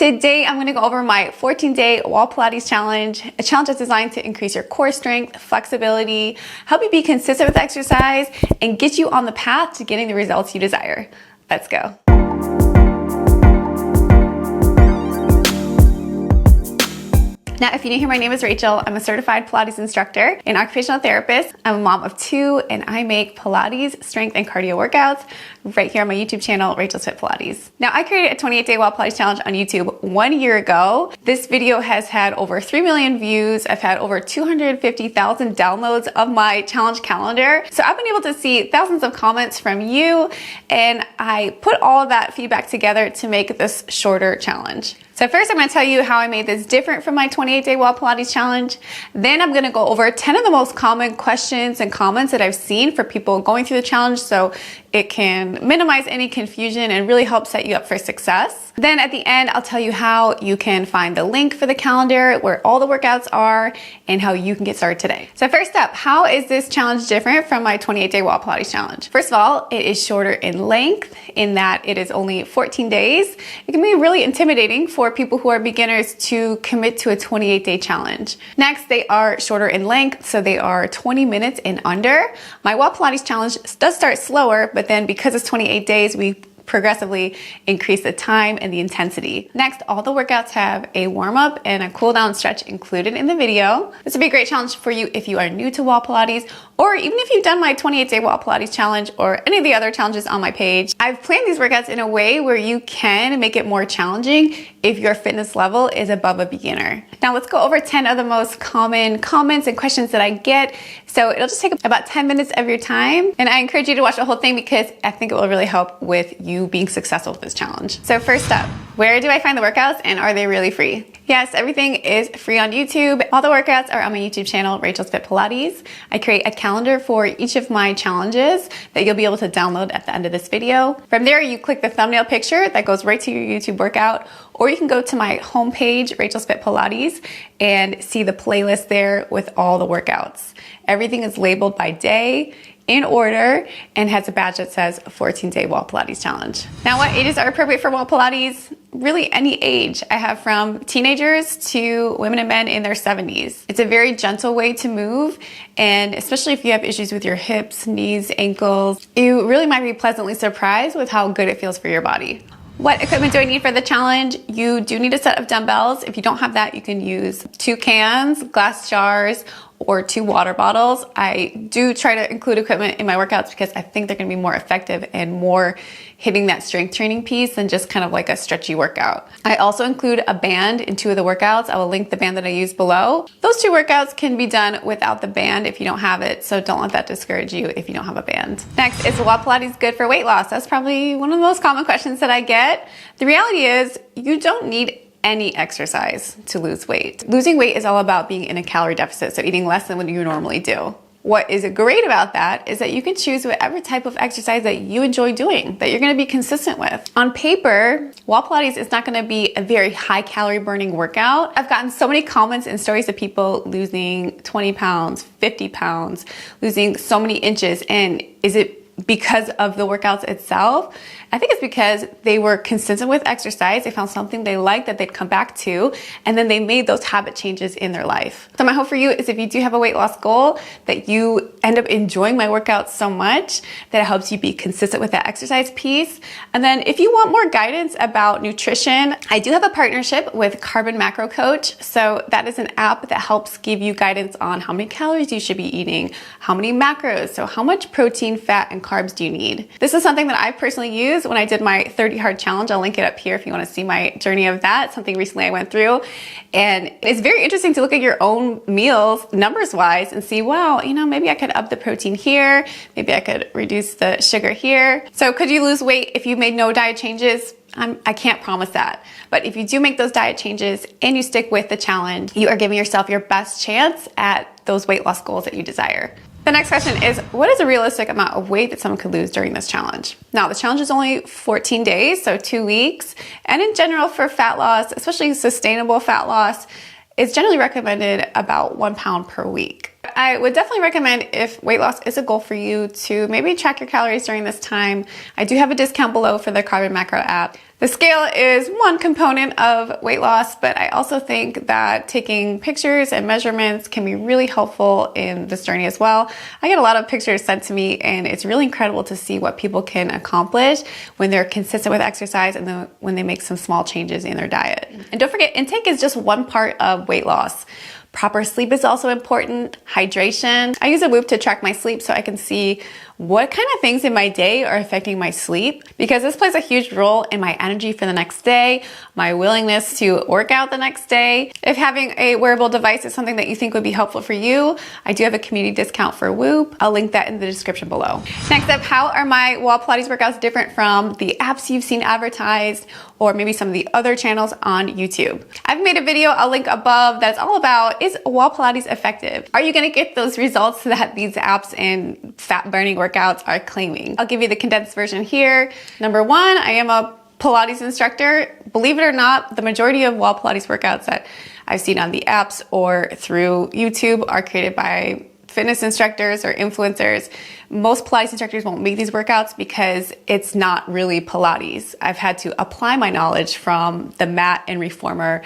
Today, I'm gonna go over my 14-day Wall Pilates challenge, a challenge that's designed to increase your core strength, flexibility, help you be consistent with exercise, and get you on the path to getting the results you desire. Let's go. Now, if you're new here, my name is Rachel. I'm a certified Pilates instructor and occupational therapist. I'm a mom of 2, and I make Pilates, strength, and cardio workouts right here on my YouTube channel, Rachel's Fit Pilates. Now, I created a 28-day Wall Pilates challenge on YouTube 1 year ago. This video has had over 3 million views. I've had over 250,000 downloads of my challenge calendar. So I've been able to see thousands of comments from you, and I put all of that feedback together to make this shorter challenge. So first, I'm gonna tell you how I made this different from my 28-day Wall Pilates challenge. Then I'm gonna go over 10 of the most common questions and comments that I've seen for people going through the challenge, so it can minimize any confusion and really help set you up for success. Then at the end, I'll tell you how you can find the link for the calendar, where all the workouts are, and how you can get started today. So first up, how is this challenge different from my 28-day Wall Pilates challenge? First of all, it is shorter in length in that it is only 14 days. It can be really intimidating for people who are beginners to commit to a 28-day challenge. Next, they are shorter in length, so they are 20 minutes and under. My Wall Pilates challenge does start slower, but then because it's 28 days, we progressively increase the time and the intensity. Next, all the workouts have a warm-up and a cool-down stretch included in the video. This would be a great challenge for you if you are new to Wall Pilates, or even if you've done my 28-day Wall Pilates challenge or any of the other challenges on my page. I've planned these workouts in a way where you can make it more challenging if your fitness level is above a beginner. Now let's go over 10 of the most common comments and questions that I get. So it'll just take about 10 minutes of your time, and I encourage you to watch the whole thing because I think it will really help with you being successful with this challenge. So first up, where do I find the workouts, and are they really free? Yes, everything is free on YouTube. All the workouts are on my YouTube channel, Rachel's Fit Pilates. I create a calendar for each of my challenges that you'll be able to download at the end of this video. From there, you click the thumbnail picture that goes right to your YouTube workout, or you can go to my homepage, Rachel's Fit Pilates, and see the playlist there with all the workouts. Everything is labeled by day, in order, and has a badge that says 14-day Wall Pilates challenge. Now, what ages are appropriate for Wall Pilates? Really any age. I have from teenagers to women and men in their 70s. It's a very gentle way to move, and especially if you have issues with your hips, knees, ankles, you really might be pleasantly surprised with how good it feels for your body. What equipment do I need for the challenge? You do need a set of dumbbells. If you don't have that, you can use 2 cans, glass jars, or 2 water bottles. I do try to include equipment in my workouts because I think they're gonna be more effective and more hitting that strength training piece than just kind of like a stretchy workout. I also include a band in 2 of the workouts. I will link the band that I use below. Those 2 workouts can be done without the band if you don't have it, so don't let that discourage you if you don't have a band. Next, is Wall Pilates good for weight loss? That's probably one of the most common questions that I get. The reality is you don't need any exercise to lose weight. Losing weight is all about being in a calorie deficit, so eating less than what you normally do. What is great about that is that you can choose whatever type of exercise that you enjoy doing, that you're gonna be consistent with. On paper, Wall Pilates is not gonna be a very high calorie burning workout. I've gotten so many comments and stories of people losing 20 pounds, 50 pounds, losing so many inches, and is it because of the workouts itself? I think it's because they were consistent with exercise. They found something they liked that they'd come back to, and then they made those habit changes in their life. So my hope for you is if you do have a weight loss goal, that you end up enjoying my workouts so much that it helps you be consistent with that exercise piece. And then if you want more guidance about nutrition, I do have a partnership with Carbon Macro Coach. So that is an app that helps give you guidance on how many calories you should be eating, how many macros, so how much protein, fat, and carbs do you need. This is something that I personally use when I did my 30 hard challenge. I'll link it up here if you want to see my journey of that, something recently I went through. And it's very interesting to look at your own meals numbers wise and see, wow, you know, maybe I could up the protein here, maybe I could reduce the sugar here. So could you lose weight if you made no diet changes? I can't promise that. But if you do make those diet changes and you stick with the challenge, you are giving yourself your best chance at those weight loss goals that you desire. The next question is, what is a realistic amount of weight that someone could lose during this challenge? Now, the challenge is only 14 days, so 2 weeks. And in general, for fat loss, especially sustainable fat loss, it's generally recommended about 1 pound per week. I would definitely recommend, if weight loss is a goal for you, to maybe track your calories during this time. I do have a discount below for the Carbon Macro app. The scale is one component of weight loss, but I also think that taking pictures and measurements can be really helpful in this journey as well. I get a lot of pictures sent to me, and it's really incredible to see what people can accomplish when they're consistent with exercise and then when they make some small changes in their diet. And don't forget, intake is just one part of weight loss. Proper sleep is also important. Hydration. I use a Whoop to track my sleep so I can see what kind of things in my day are affecting my sleep, because this plays a huge role in my energy for the next day, my willingness to work out the next day. If having a wearable device is something that you think would be helpful for you, I do have a community discount for Whoop. I'll link that in the description below. Next up, how are my Wall Pilates workouts different from the apps you've seen advertised or maybe some of the other channels on YouTube? I've made a video, I'll link above, that's all about, is Wall Pilates effective? Are you gonna get those results that these apps and fat burning workouts are claiming? I'll give you the condensed version here. Number one, I am a Pilates instructor. Believe it or not, the majority of Wall Pilates workouts that I've seen on the apps or through YouTube are created by fitness instructors or influencers. Most Pilates instructors won't make these workouts because it's not really Pilates. I've had to apply my knowledge from the mat and reformer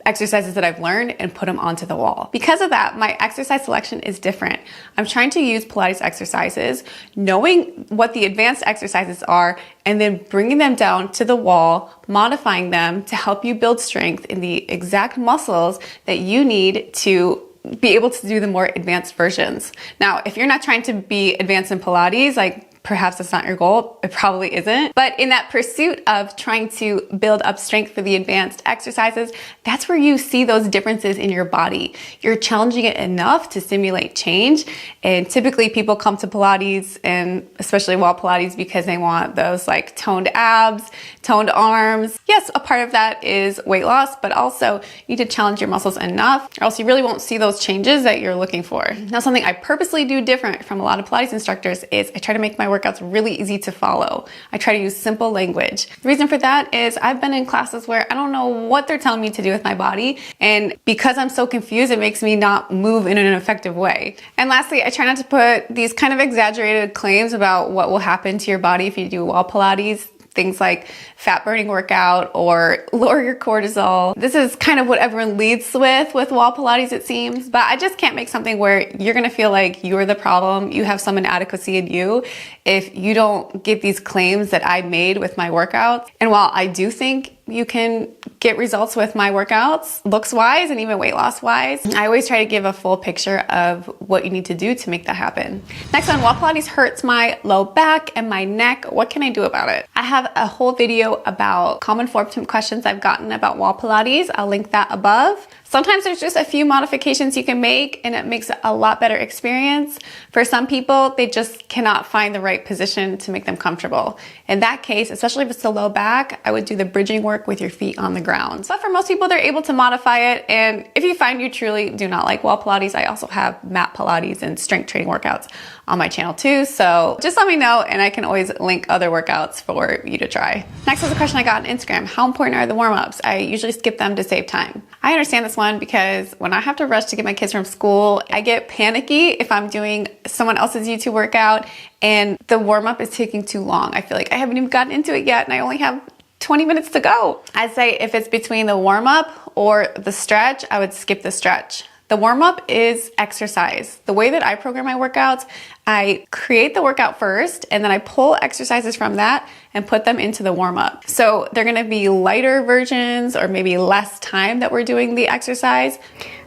exercises that I've learned and put them onto the wall. Because of that, my exercise selection is different. I'm trying to use Pilates exercises, knowing what the advanced exercises are, and then bringing them down to the wall, modifying them to help you build strength in the exact muscles that you need to be able to do the more advanced versions. Now, if you're not trying to be advanced in Pilates, like perhaps that's not your goal, it probably isn't. But in that pursuit of trying to build up strength for the advanced exercises, that's where you see those differences in your body. You're challenging it enough to simulate change. And typically people come to Pilates, and especially Wall Pilates, because they want those like toned abs, toned arms. Yes, a part of that is weight loss, but also you need to challenge your muscles enough or else you really won't see those changes that you're looking for. Now, something I purposely do different from a lot of Pilates instructors is I try to make my workouts really easy to follow. I try to use simple language. The reason for that is I've been in classes where I don't know what they're telling me to do with my body, and because I'm so confused, it makes me not move in an effective way. And lastly, I try not to put these kind of exaggerated claims about what will happen to your body if you do Wall Pilates. Things like fat burning workout or lower your cortisol. This is kind of what everyone leads with Wall Pilates, it seems. But I just can't make something where you're gonna feel like you're the problem, you have some inadequacy in you, if you don't get these claims that I made with my workouts. And while I do think you can get results with my workouts, looks-wise and even weight loss-wise, I always try to give a full picture of what you need to do to make that happen. Next one, Wall Pilates hurts my low back and my neck. What can I do about it? I have a whole video about common form questions I've gotten about Wall Pilates. I'll link that above. Sometimes there's just a few modifications you can make and it makes a lot better experience. For some people, they just cannot find the right position to make them comfortable. In that case, especially if it's the low back, I would do the bridging work with your feet on the ground. But for most people, they're able to modify it. And if you find you truly do not like Wall Pilates, I also have mat Pilates and strength training workouts on my channel too. So just let me know and I can always link other workouts for you to try. Next was a question I got on Instagram. How important are the warm-ups? I usually skip them to save time. I understand this one because when I have to rush to get my kids from school, I get panicky if I'm doing someone else's YouTube workout and the warm-up is taking too long. I feel like I haven't even gotten into it yet and I only have 20 minutes to go. I'd say if it's between the warm-up or the stretch, I would skip the stretch. The warm-up is exercise. The way that I program my workouts, I create the workout first and then I pull exercises from that and put them into the warm-up. So they're gonna be lighter versions or maybe less time that we're doing the exercise.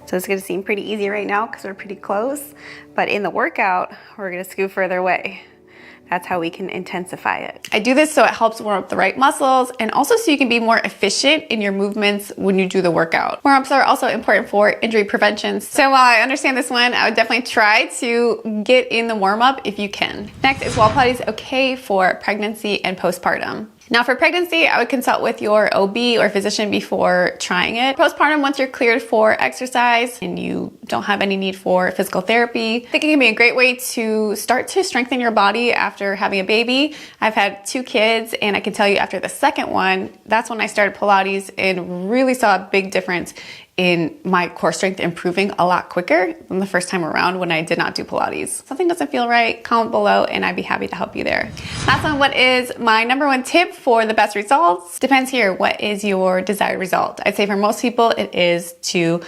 So it's gonna seem pretty easy right now because we're pretty close, but in the workout, we're gonna scoot further away. That's how we can intensify it. I do this so it helps warm up the right muscles and also so you can be more efficient in your movements when you do the workout. Warm-ups are also important for injury prevention. So while I understand this one, I would definitely try to get in the warm-up if you can. Next, is Wall Pilates okay for pregnancy and postpartum? Now for pregnancy, I would consult with your OB or physician before trying it. Postpartum, once you're cleared for exercise and you don't have any need for physical therapy. I think it can be a great way to start to strengthen your body after having a baby. I've had 2 kids, and I can tell you after the second one, that's when I started Pilates and really saw a big difference in my core strength improving a lot quicker than the first time around when I did not do Pilates. Something doesn't feel right, comment below and I'd be happy to help you there. Last one, what is my number 1 tip for the best results? Depends here, what is your desired result? I'd say for most people, it is to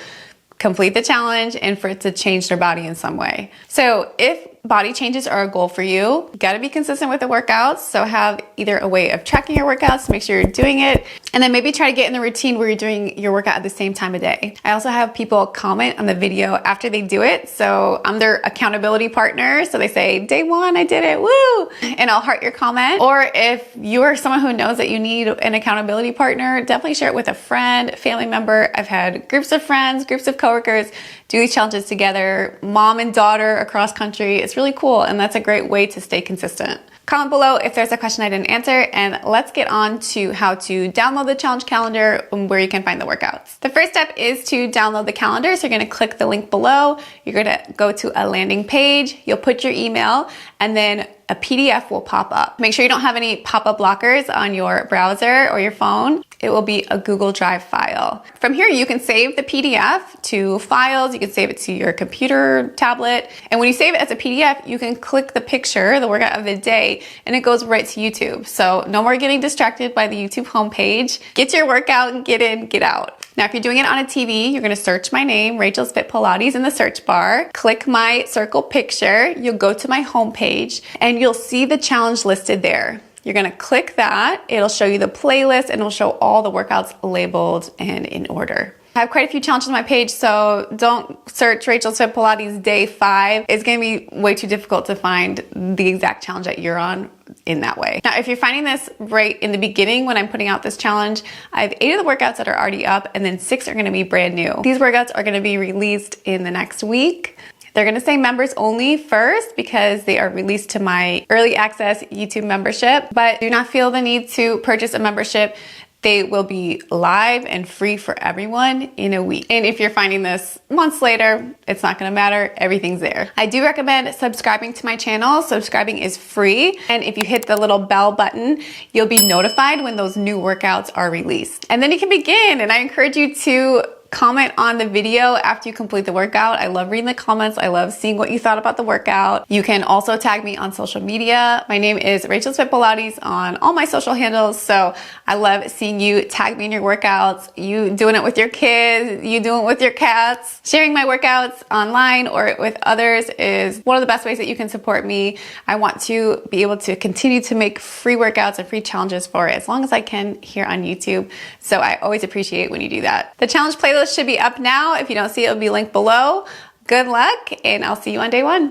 complete the challenge and for it to change their body in some way. So if body changes are a goal for you, you gotta be consistent with the workouts. So have either a way of tracking your workouts to make sure you're doing it, and then maybe try to get in the routine where you're doing your workout at the same time of day. I also have people comment on the video after they do it. So I'm their accountability partner. So they say, day 1, I did it, woo! And I'll heart your comment. Or if you are someone who knows that you need an accountability partner, definitely share it with a friend, family member. I've had groups of friends, groups of coworkers do these challenges together, mom and daughter across country. It's really cool, and that's a great way to stay consistent. Comment below if there's a question I didn't answer, and let's get on to how to download the challenge calendar and where you can find the workouts. The first step is to download the calendar. So you're gonna click the link below. You're gonna go to a landing page. You'll put your email, and then a PDF will pop up. Make sure you don't have any pop-up blockers on your browser or your phone. It will be a Google Drive file. From here, you can save the PDF to files. You can save it to your computer, tablet. And when you save it as a PDF, you can click the picture, the workout of the day, and it goes right to YouTube. So no more getting distracted by the YouTube homepage. Get your workout and get in, get out. Now, if you're doing it on a TV, you're gonna search my name, Rachel's Fit Pilates, in the search bar. Click my circle picture. You'll go to my homepage and you'll see the challenge listed there. You're gonna click that. It'll show you the playlist and it'll show all the workouts labeled and in order. I have quite a few challenges on my page, so don't search Rachel's Fit Pilates day 5. It's gonna be way too difficult to find the exact challenge that you're on in that way. Now, if you're finding this right in the beginning when I'm putting out this challenge, I have 8 of the workouts that are already up and then 6 are gonna be brand new. These workouts are gonna be released in the next week. They're gonna say members only first because they are released to my early access YouTube membership, but do not feel the need to purchase a membership. They will be live and free for everyone in a week. And if you're finding this months later, it's not gonna matter, everything's there. I do recommend subscribing to my channel. Subscribing is free. And if you hit the little bell button, you'll be notified when those new workouts are released. And then you can begin, and I encourage you to comment on the video after you complete the workout. I love reading the comments. I love seeing what you thought about the workout. You can also tag me on social media. My name is Rachel's Fit Pilates on all my social handles. So I love seeing you tag me in your workouts, you doing it with your kids, you doing it with your cats. Sharing my workouts online or with others is one of the best ways that you can support me. I want to be able to continue to make free workouts and free challenges for as long as I can here on YouTube. So I always appreciate when you do that. The challenge playlist should be up now. If you don't see it, it'll be linked below. Good luck, and I'll see you on day 1.